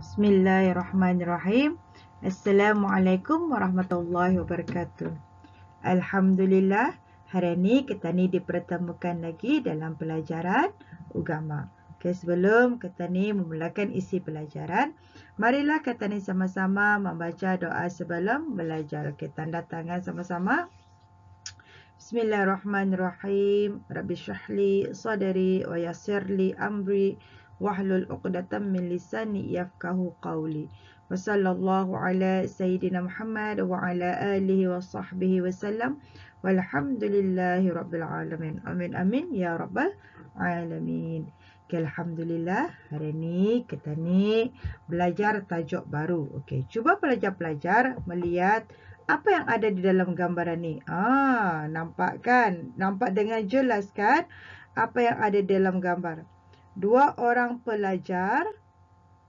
Bismillahirrahmanirrahim. Assalamualaikum warahmatullahi wabarakatuh. Alhamdulillah, hari ini kita ni dipertemukan lagi dalam pelajaran agama. Okay, sebelum kita ni memulakan isi pelajaran, marilah kita ni sama-sama membaca doa sebelum belajar. Okay, tanda tangan sama-sama. Bismillahirrahmanirrahim. Rabbi syrahli sadri wa yassirli amri wahlul 'uqdatam min lisani yafqahu qawli. Wa sallallahu ala sayyidina Muhammad wa ala alihi wa sahbihi wasallam. Walhamdulillahi rabbil alamin. Amin amin ya rabbal alamin. Okay, alhamdulillah, hari ni kita ni belajar tajuk baru. Okey, cuba pelajar-pelajar melihat apa yang ada di dalam gambaran ni. Nampak kan? Nampak dengan jelas kan apa yang ada dalam gambar. Dua orang pelajar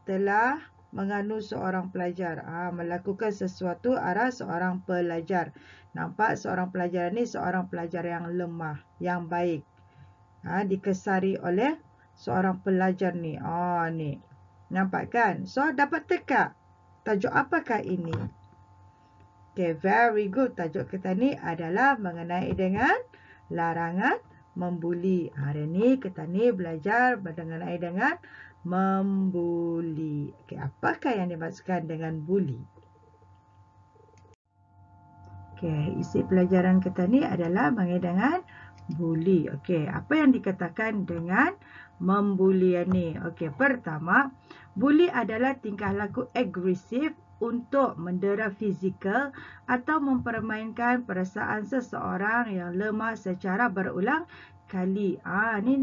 telah menganu seorang pelajar. Melakukan sesuatu arah seorang pelajar. Nampak seorang pelajar ni seorang pelajar yang lemah, yang baik. Dikesari oleh seorang pelajar ni. Ni. Nampak kan? So, dapat teka. Tajuk apakah ini? Okay, very good. Tajuk kita ni adalah mengenai dengan larangan membuli. Hari ni kita ni belajar mengenai dengan membuli. Okay, apakah yang dimaksudkan dengan buli? Okay, isi pelajaran kita ni adalah mengenai dengan buli. Okay, apa yang dikatakan dengan membuli ni? Okay, pertama, buli adalah tingkah laku agresif untuk mendera fizikal atau mempermainkan perasaan seseorang yang lemah secara berulang kali. Ni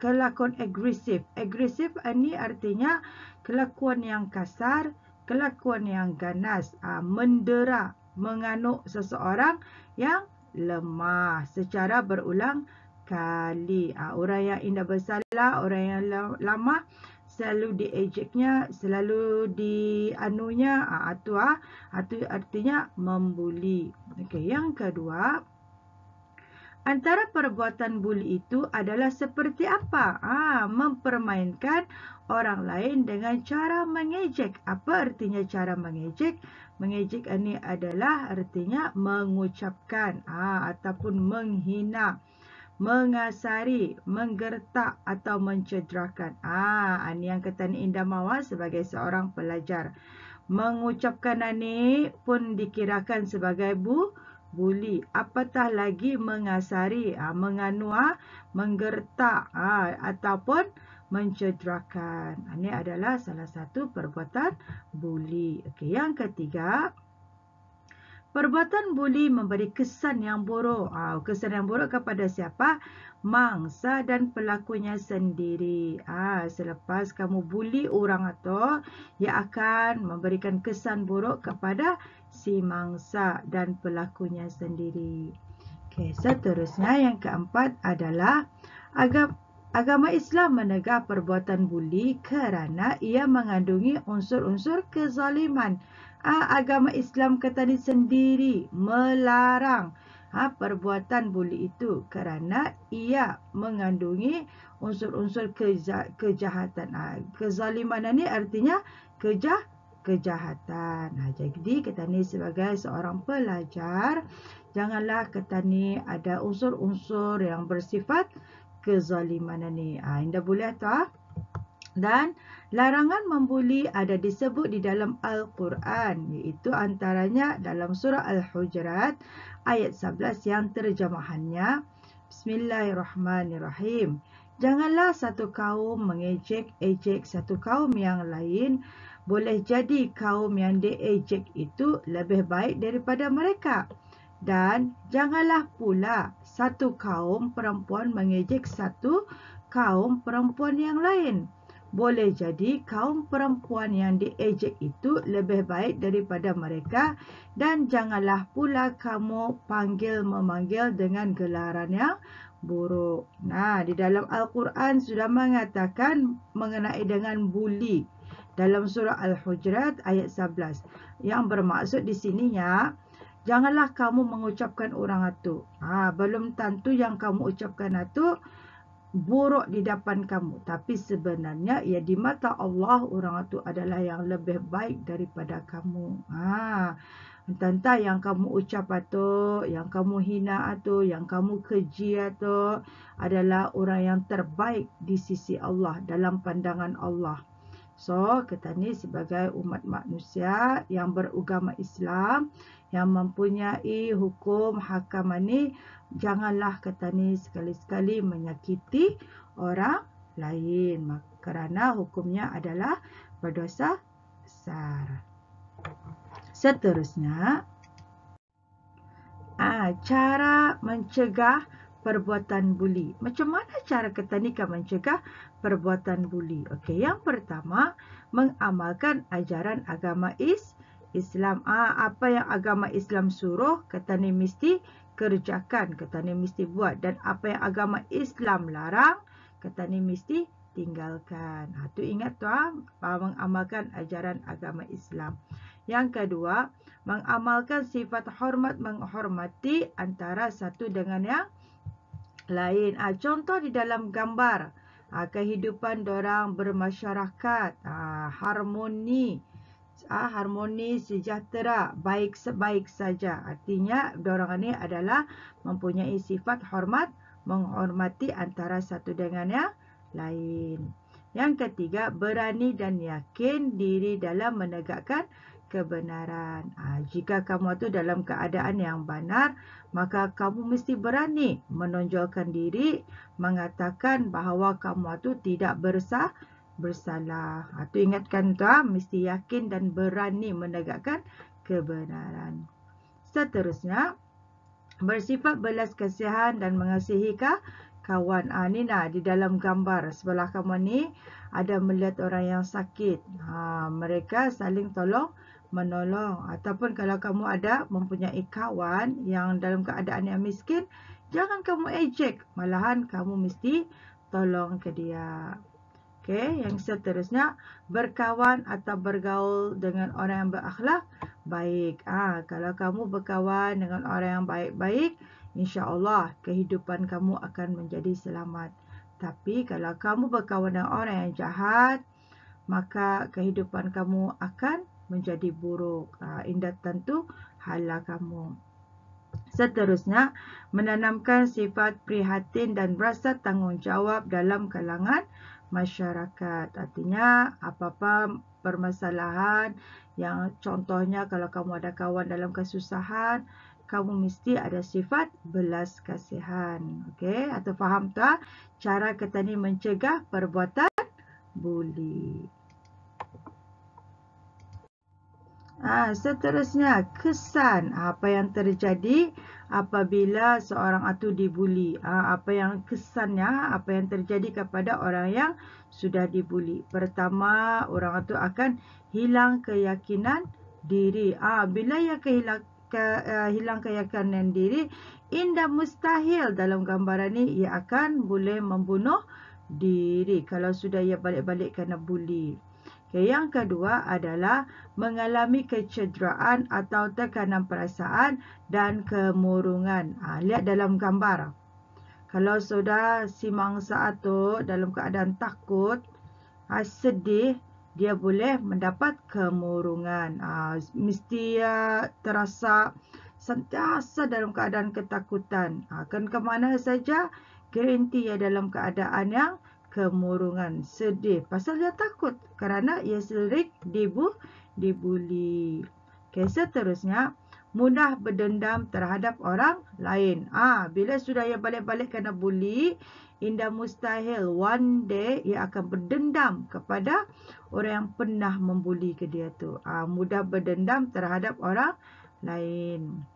kelakuan agresif. Agresif ni artinya kelakuan yang kasar, kelakuan yang ganas, mendera, menganuk seseorang yang lemah secara berulang kali. Orang yang indah bersalah, orang yang lemah, selalu diejeknya, selalu dianunya, itu artinya membuli. Okey, yang kedua, antara perbuatan buli itu adalah seperti apa? Mempermainkan orang lain dengan cara mengejek. Apa artinya cara mengejek? Mengejek ini adalah artinya mengucapkan ataupun menghina, mengasari, menggertak atau mencederakan. Ini yang kata ni Indah Mawar sebagai seorang pelajar. Mengucapkan ini pun dikirakan sebagai buli. Apatah lagi mengasari, menggertak ataupun mencederakan. Ini adalah salah satu perbuatan buli. Okey, yang ketiga, perbuatan buli memberi kesan yang buruk. Kesan yang buruk kepada siapa? Mangsa dan pelakunya sendiri. Selepas kamu buli orang itu, ia akan memberikan kesan buruk kepada si mangsa dan pelakunya sendiri. Okey, seterusnya yang keempat adalah agama Islam menegah perbuatan buli kerana ia mengandungi unsur-unsur kezaliman. Agama Islam kata ni sendiri melarang perbuatan buli itu kerana ia mengandungi unsur-unsur kejahatan. Kezaliman ni artinya kejahatan. Jadi kita ni sebagai seorang pelajar, janganlah kita ni ada unsur-unsur yang bersifat kezaliman ni. Indah boleh tak? Dan larangan membuli ada disebut di dalam Al-Quran, iaitu antaranya dalam surah Al-Hujurat ayat 11 yang terjemahannya, Bismillahirrahmanirrahim. Janganlah satu kaum mengejek-ejek satu kaum yang lain. Boleh jadi kaum yang diejek itu lebih baik daripada mereka. Dan janganlah pula satu kaum perempuan mengejek satu kaum perempuan yang lain. Boleh jadi kaum perempuan yang diejek itu lebih baik daripada mereka, dan janganlah pula kamu memanggil dengan gelaran yang buruk. Di dalam Al-Quran sudah mengatakan mengenai dengan buli dalam surah Al-Hujurat ayat 11. Yang bermaksud di sininya, janganlah kamu mengucapkan orang itu. Belum tentu yang kamu ucapkan itu buruk di depan kamu, tapi sebenarnya ya di mata Allah orang itu adalah yang lebih baik daripada kamu. Entah-entah yang kamu ucap atau yang kamu hina atau yang kamu keji atau adalah orang yang terbaik di sisi Allah dalam pandangan Allah. So, kita ni sebagai umat manusia yang beragama Islam, yang mempunyai hukum hakam ni, janganlah kita ni sekali-sekali menyakiti orang lain. Kerana hukumnya adalah berdosa besar. Seterusnya, cara mencegah perbuatan buli. Macam mana cara kita ni kan mencegah perbuatan buli? Okey, yang pertama, mengamalkan ajaran agama Islam. Apa yang agama Islam suruh, kita ni mesti kerjakan, kita ni mesti buat. Dan apa yang agama Islam larang, kita ni mesti tinggalkan. Tu ingat tu, mengamalkan ajaran agama Islam. Yang kedua, mengamalkan sifat hormat menghormati antara satu dengan yang lain. Contoh di dalam gambar, kehidupan dorang bermasyarakat, harmoni, sejahtera, baik saja. Artinya dorang ini adalah mempunyai sifat hormat menghormati antara satu dengan yang lain. Yang ketiga, berani dan yakin diri dalam menegakkan kebenaran. Jika kamu itu dalam keadaan yang benar, maka kamu mesti berani menonjolkan diri, mengatakan bahawa kamu itu tidak bersalah. Itu ingatkan tu, mesti yakin dan berani menegakkan kebenaran. Seterusnya, bersifat belas kasihan dan mengasihi kawan. Ni di dalam gambar sebelah kamu ni ada melihat orang yang sakit. Mereka saling menolong. Ataupun kalau kamu ada mempunyai kawan yang dalam keadaan yang miskin, jangan kamu ejek, malahan kamu mesti tolong ke dia. Okey, yang seterusnya, berkawan atau bergaul dengan orang yang berakhlak baik. Kalau kamu berkawan dengan orang yang baik-baik, insya-Allah kehidupan kamu akan menjadi selamat. Tapi kalau kamu berkawan dengan orang yang jahat, maka kehidupan kamu akan menjadi buruk. Indah tentu hala kamu. Seterusnya, menanamkan sifat prihatin dan rasa tanggungjawab dalam kalangan masyarakat. Artinya, apa-apa permasalahan yang contohnya kalau kamu ada kawan dalam kesusahan, kamu mesti ada sifat belas kasihan. Okey, atau faham tak cara kita ni mencegah perbuatan buli? Seterusnya, kesan apa yang terjadi apabila seorang itu dibuli. Apa yang kesannya, apa yang terjadi kepada orang yang sudah dibuli. Pertama, orang itu akan hilang keyakinan diri. Bila ia hilang keyakinan diri, indah mustahil dalam gambaran ini ia akan boleh membunuh diri kalau sudah ia balik-balik kena buli. Yang kedua adalah mengalami kecederaan atau tekanan perasaan dan kemurungan. Lihat dalam gambar. Kalau sudah si mangsa itu dalam keadaan takut, sedih, dia boleh mendapat kemurungan. Mesti terasa sentiasa dalam keadaan ketakutan. Akan ke mana saja, garanti dalam keadaan yang kemurungan, sedih. Pasal dia takut kerana ia sering dibuli. Seterusnya, mudah berdendam terhadap orang lain. Bila sudah ia balik-balik kena buli, indah mustahil one day ia akan berdendam kepada orang yang pernah membuli ke dia tu. Mudah berdendam terhadap orang lain.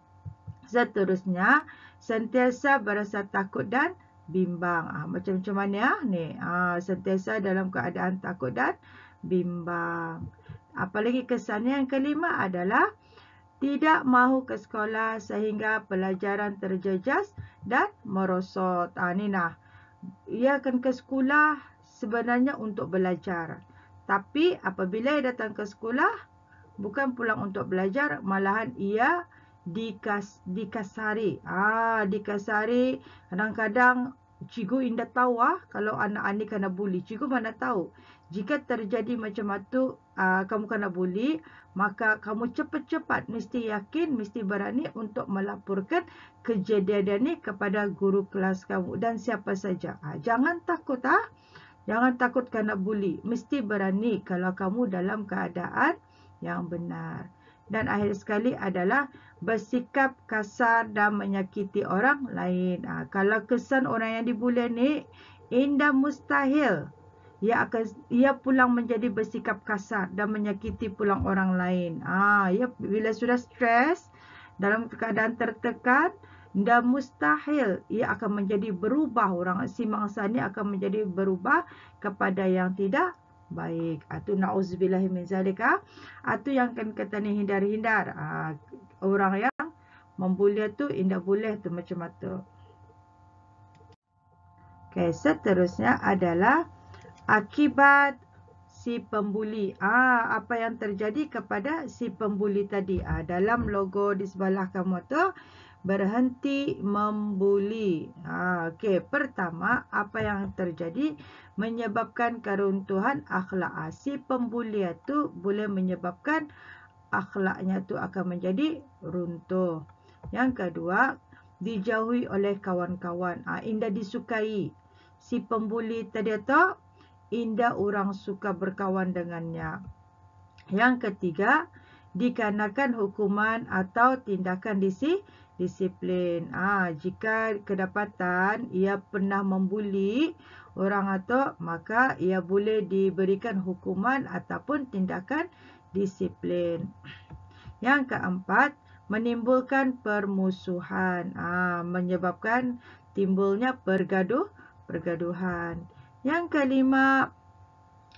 Seterusnya, sentiasa berasa takut dan bimbang. Macam mana ni? Sentiasa dalam keadaan takut dan bimbang. Apalagi kesannya yang kelima adalah tidak mahu ke sekolah sehingga pelajaran terjejas dan merosot. Ia akan ke sekolah sebenarnya untuk belajar. Tapi apabila ia datang ke sekolah, bukan pulang untuk belajar, malahan ia dikasari. Dikasari, kadang-kadang Cikgu Indah tahu kalau anak ni kena bully. Cikgu mana tahu. Jika terjadi macam itu, kamu kena bully, maka kamu cepat-cepat mesti yakin, mesti berani untuk melaporkan kejadian ni kepada guru kelas kamu dan siapa saja. Jangan takut. Jangan takut kena bully. Mesti berani kalau kamu dalam keadaan yang benar. Dan akhir sekali adalah bersikap kasar dan menyakiti orang lain. Kalau kesan orang yang dibuli ni, Indah mustahil ia pulang menjadi bersikap kasar dan menyakiti pulang orang lain. Bila sudah stres, dalam keadaan tertekan, dan mustahil ia akan menjadi berubah. Orang si mangsa ni akan menjadi berubah kepada yang tidak baik. Itu na'udzubillahi min zalik. Itu yang kan kata ni hindar-hindar. Orang yang membuli tu Indah boleh tu macam tu. Okay, seterusnya adalah akibat si pembuli. Apa yang terjadi kepada si pembuli tadi. Dalam logo di sebelah kamu tu, berhenti membuli. Okey, pertama, apa yang terjadi menyebabkan keruntuhan akhlak. Si pembuli itu boleh menyebabkan akhlaknya tu akan menjadi runtuh. Yang kedua, dijauhi oleh kawan-kawan. Indah disukai. Si pembuli tadi tu, Indah orang suka berkawan dengannya. Yang ketiga, dikenakan hukuman atau tindakan disiplin. Jika kedapatan ia pernah membuli orang itu, maka ia boleh diberikan hukuman ataupun tindakan disiplin. Yang keempat, menimbulkan permusuhan, menyebabkan timbulnya pergaduhan. Yang kelima,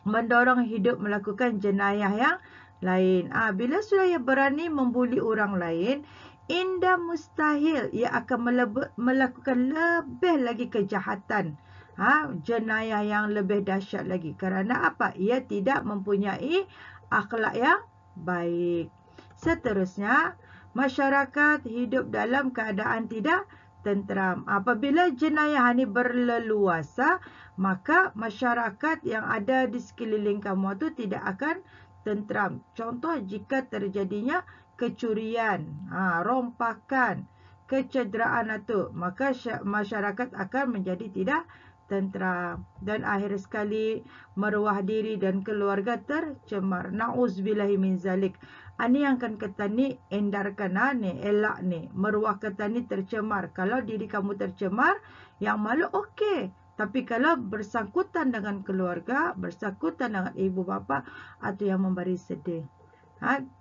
mendorong hidup melakukan jenayah yang lain. Bila sudah ia berani membuli orang lain, Indah mustahil ia akan melakukan lebih lagi kejahatan. Jenayah yang lebih dahsyat lagi. Kerana apa? Ia tidak mempunyai akhlak yang baik. Seterusnya, masyarakat hidup dalam keadaan tidak tenteram. Apabila jenayah ini berleluasa, maka masyarakat yang ada di sekeliling kamu itu tidak akan tenteram. Contoh, jika terjadinya kecurian, rompakan, kecederaan itu, maka masyarakat akan menjadi tidak tenteram. Dan akhir sekali, maruah diri dan keluarga tercemar. Na'udzubillahi min zalik. Ini yang akan kata ni, endarkan ni, elak ni. Maruah kata ni tercemar. Kalau diri kamu tercemar, yang malu okey. Tapi kalau bersangkutan dengan keluarga, bersangkutan dengan ibu bapa, itu yang memberi sedih.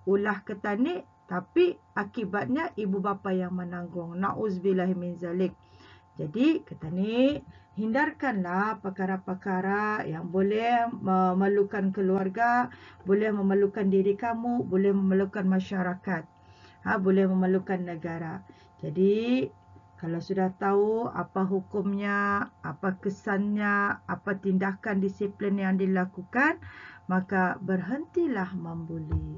Ulah kata ni, tapi akibatnya ibu bapa yang menanggung. Na'udzubillahi min zalik. Jadi, kata ni, hindarkanlah perkara-perkara yang boleh memerlukan keluarga, boleh memerlukan diri kamu, boleh memerlukan masyarakat, boleh memerlukan negara. Jadi, kalau sudah tahu apa hukumnya, apa kesannya, apa tindakan disiplin yang dilakukan, maka berhentilah membuli.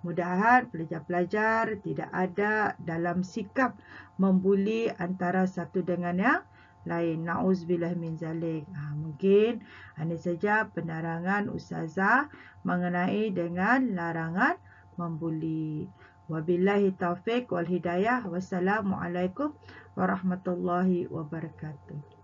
Mudah-mudahan pelajar-pelajar tidak ada dalam sikap membuli antara satu dengan yang lain. Na'udzubillah min zalik. Mungkin ini saja penerangan Ustazah mengenai dengan larangan membuli. Wabillahi taufiq wal hidayah. Wassalamualaikum warahmatullahi wabarakatuh.